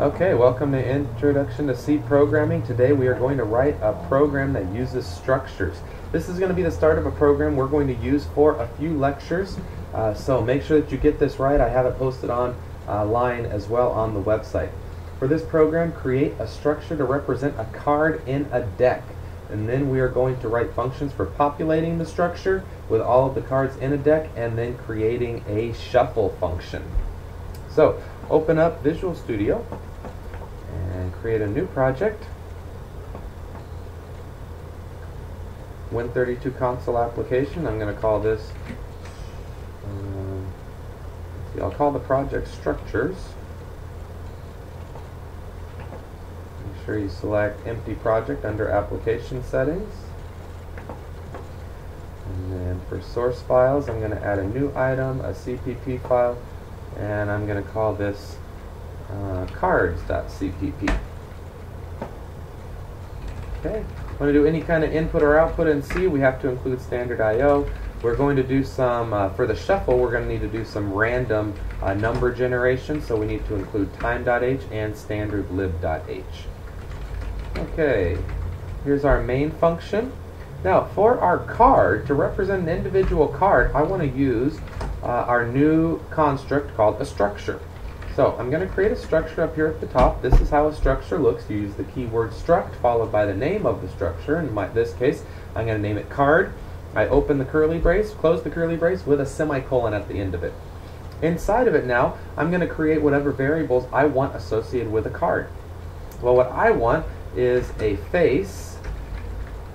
Okay, welcome to Introduction to C Programming. Today we are going to write a program that uses structures. This is going to be the start of a program we're going to use for a few lectures, so make sure that you get this right. I have it posted online as well on the website. For this program, create a structure to represent a card in a deck, and then we are going to write functions for populating the structure with all of the cards in a deck and then creating a shuffle function. So open up Visual Studio and create a new project. Win32 console application. I'm going to call this, I'll call the project Structures. Make sure you select Empty Project under Application Settings. And then for source files, I'm going to add a new item, a CPP file, and I'm going to call this cards.cpp. Okay, when we do any kind of input or output in C, we have to include standard I/O. We're going to do some, for the shuffle, we're going to need to do some random number generation, so we need to include time.h and standard lib.h. Okay, here's our main function. Now, for our card, to represent an individual card, I want to use our new construct called a structure. So I'm going to create a structure up here at the top. This is how a structure looks. You use the keyword struct followed by the name of the structure. In this case, I'm going to name it card. I open the curly brace, close the curly brace with a semicolon at the end of it. Inside of it now, I'm going to create whatever variables I want associated with a card. Well, what I want is a face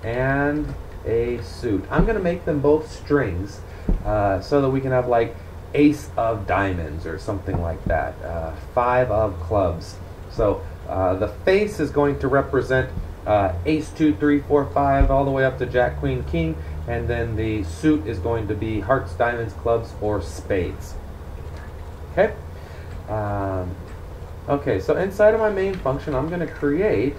and a suit. I'm going to make them both strings so that we can have like ace of diamonds or something like that, 5 of clubs. So the face is going to represent ace, 2, 3, 4, 5 all the way up to jack, queen, king, and then the suit is going to be hearts, diamonds, clubs, or spades. Okay? Okay, so inside of my main function I'm going to create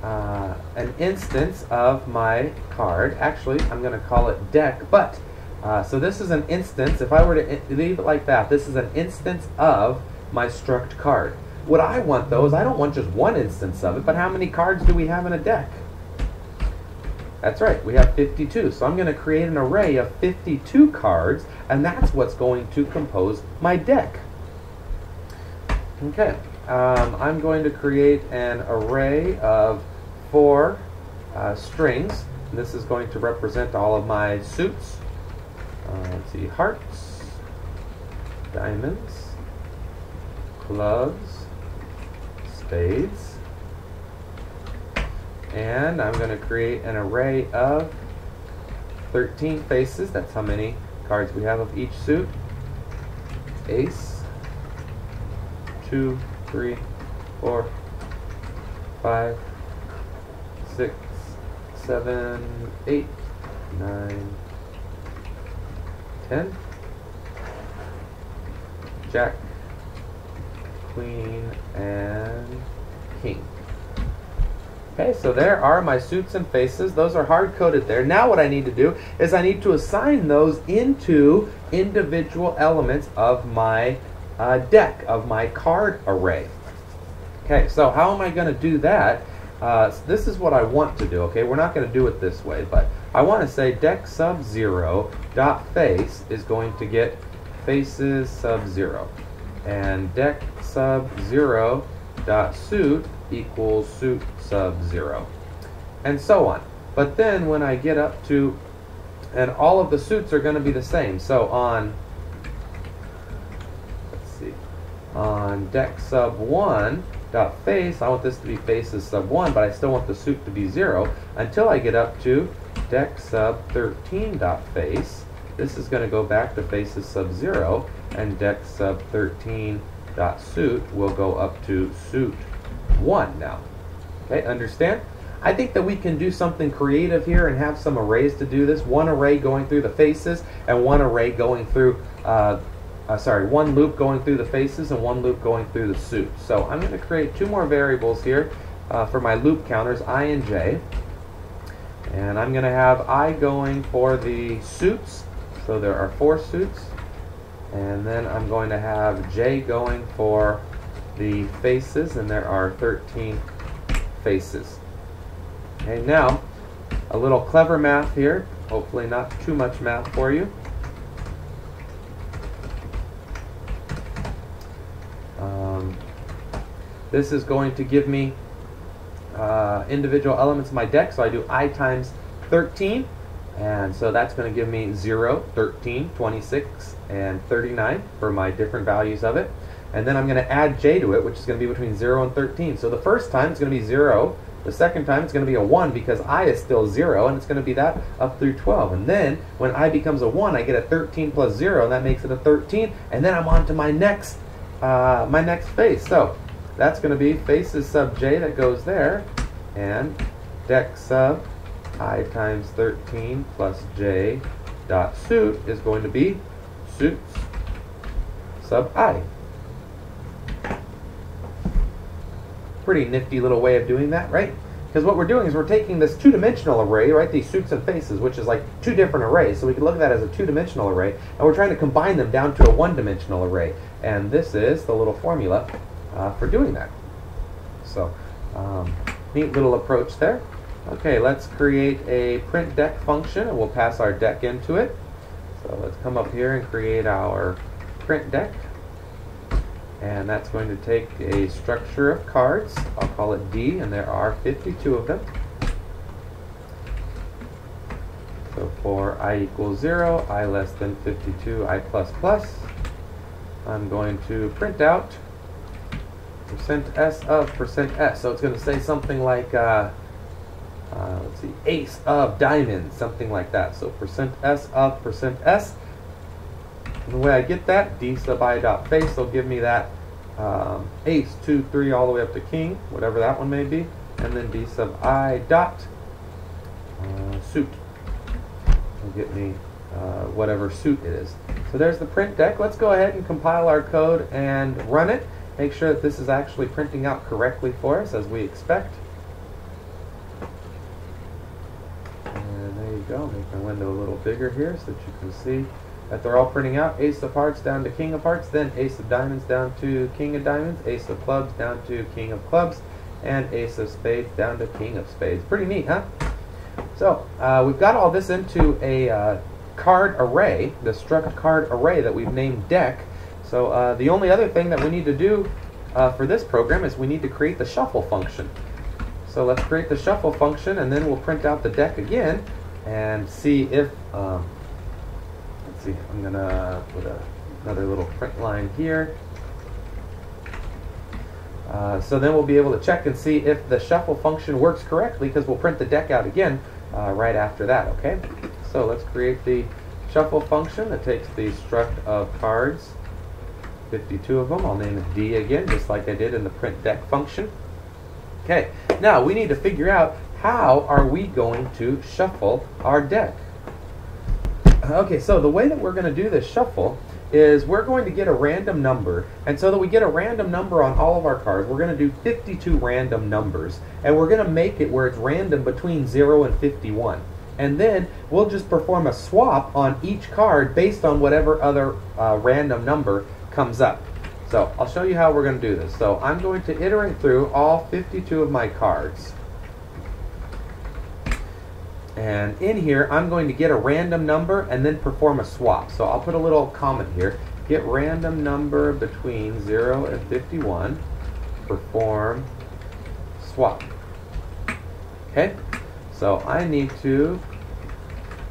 an instance of my card. Actually, I'm going to call it deck, but so this is an instance. If I were to leave it like that, this is an instance of my struct card. What I want though is I don't want just one instance of it, but how many cards do we have in a deck? That's right, we have 52. So I'm going to create an array of 52 cards, and that's what's going to compose my deck. Okay, I'm going to create an array of 4 strings. This is going to represent all of my suits. Let's see, hearts, diamonds, clubs, spades, and I'm going to create an array of 13 faces. That's how many cards we have of each suit. Ace, 2, 3, 4, 5, 6, 7, 8, 9, 10, jack, queen, and king. Okay, so there are my suits and faces. Those are hard-coded there. Now what I need to do is I need to assign those into individual elements of my deck, of my card array. Okay, so how am I going to do that? This is what I want to do, okay? We're not going to do it this way, but I want to say deck sub 0 dot face is going to get faces sub 0, and deck sub 0 dot suit equals suit sub 0, and so on. But then when I get up to, and all of the suits are going to be the same. So on, let's see, on deck sub 1 dot face, I want this to be faces sub 1, but I still want the suit to be 0 until I get up to deck sub 13 dot face. This is going to go back to faces sub 0, and deck sub 13 dot suit will go up to suit 1 now. Okay, understand? I think that we can do something creative here and have some arrays to do this. One array going through the faces and one array going through one loop going through the faces and one loop going through the suit. So I'm going to create 2 more variables here for my loop counters, I and j. And I'm going to have I going for the suits. So there are 4 suits. And then I'm going to have j going for the faces, and there are 13 faces. Okay, now a little clever math here, hopefully not too much math for you. This is going to give me individual elements of my deck, so I do I times 13, and so that's going to give me 0, 13, 26, and 39 for my different values of it. And then I'm going to add j to it, which is going to be between 0 and 13. So the first time it's going to be 0, the second time it's going to be a 1 because I is still 0, and it's going to be that up through 12. And then when I becomes a 1, I get a 13 plus 0, and that makes it a 13, and then I'm on to my next face. So that's going to be faces sub j that goes there, and deck sub I times 13 plus j dot suit is going to be suits sub I. Pretty nifty little way of doing that, right? Because what we're doing is we're taking this two-dimensional array, right, these suits and faces, which is like two different arrays, so we can look at that as a two-dimensional array, and we're trying to combine them down to a one-dimensional array. And this is the little formula for doing that. So, neat little approach there. Okay, let's create a print deck function, and we'll pass our deck into it. So let's come up here and create our print deck. And that's going to take a structure of cards. I'll call it D, and there are 52 of them. So for I equals 0, I less than 52, I plus plus, I'm going to print out %s of %s. So it's going to say something like, let's see, ace of diamonds, something like that. So %s of %s. And the way I get that, d sub I dot face will give me that ace, 2, 3, all the way up to king, whatever that one may be, and then d sub I dot suit will get me whatever suit it is. So there's the print deck. Let's go ahead and compile our code and run it. Make sure that this is actually printing out correctly for us as we expect. And there you go. Make my window a little bigger here so that you can see that they're all printing out. Ace of hearts down to king of hearts, then ace of diamonds down to king of diamonds, ace of clubs down to king of clubs, and ace of spades down to king of spades. Pretty neat, huh? So we've got all this into a card array, the struct card array that we've named deck. So the only other thing that we need to do for this program is we need to create the shuffle function. So let's create the shuffle function, and then we'll print out the deck again and see if let's see, I'm going to put another little print line here. So then we'll be able to check and see if the shuffle function works correctly, because we'll print the deck out again right after that, okay? So let's create the shuffle function that takes the struct of cards, 52 of them. I'll name it D again, just like I did in the print deck function. Okay, now we need to figure out how are we going to shuffle our deck. Okay, so the way that we're going to do this shuffle is we're going to get a random number, and so that we get a random number on all of our cards, we're going to do 52 random numbers, and we're going to make it where it's random between 0 and 51. And then we'll just perform a swap on each card based on whatever other random number comes up. So I'll show you how we're going to do this. So I'm going to iterate through all 52 of my cards. And in here, I'm going to get a random number and then perform a swap. So I'll put a little comment here. Get random number between 0 and 51. Perform swap. Okay? So I need to,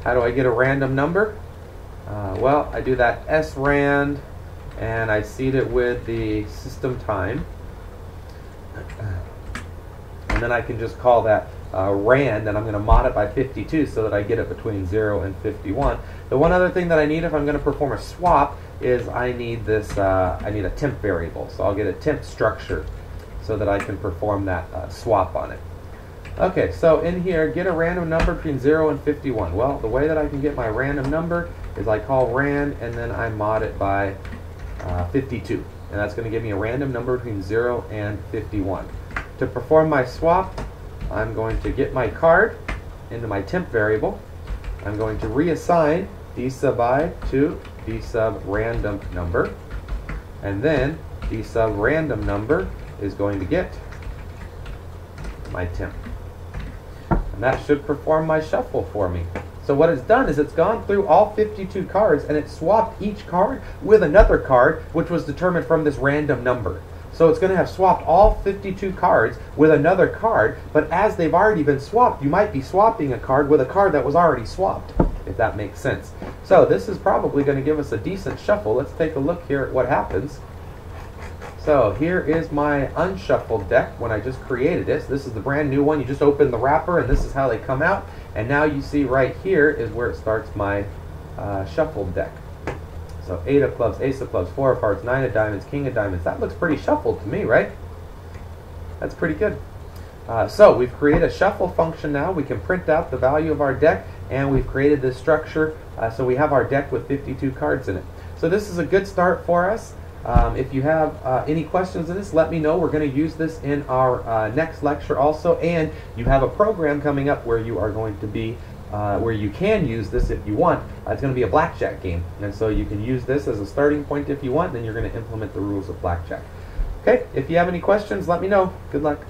how do I get a random number? Well, I do that srand, and I seed it with the system time. And then I can just call that rand, and I'm going to mod it by 52 so that I get it between 0 and 51. The one other thing that I need if I'm going to perform a swap is I need this, I need a temp variable. So I'll get a temp structure so that I can perform that swap on it. Okay, so in here, get a random number between 0 and 51. Well, the way that I can get my random number is I call rand, and then I mod it by 52. And that's going to give me a random number between 0 and 51. To perform my swap, I'm going to get my card into my temp variable. I'm going to reassign d sub I to d sub random number. And then the sub-random number is going to get my temp. And that should perform my shuffle for me. So what it's done is it's gone through all 52 cards and it swapped each card with another card which was determined from this random number. So it's going to have swapped all 52 cards with another card, but as they've already been swapped, you might be swapping a card with a card that was already swapped, if that makes sense. So this is probably going to give us a decent shuffle. Let's take a look here at what happens. So here is my unshuffled deck when I just created it. So this is the brand new one. You just open the wrapper and this is how they come out. And now you see right here is where it starts my shuffled deck. So 8 of clubs, ace of clubs, 4 of hearts, 9 of diamonds, king of diamonds. That looks pretty shuffled to me, right? That's pretty good. So we've created a shuffle function now. We can print out the value of our deck, and we've created this structure. So we have our deck with 52 cards in it. So this is a good start for us. If you have any questions in this, let me know. We're going to use this in our next lecture also, and you have a program coming up where you are going to be where you can use this if you want. It's going to be a blackjack game, and so you can use this as a starting point if you want. Then you're going to implement the rules of blackjack. Okay, if you have any questions, let me know. Good luck.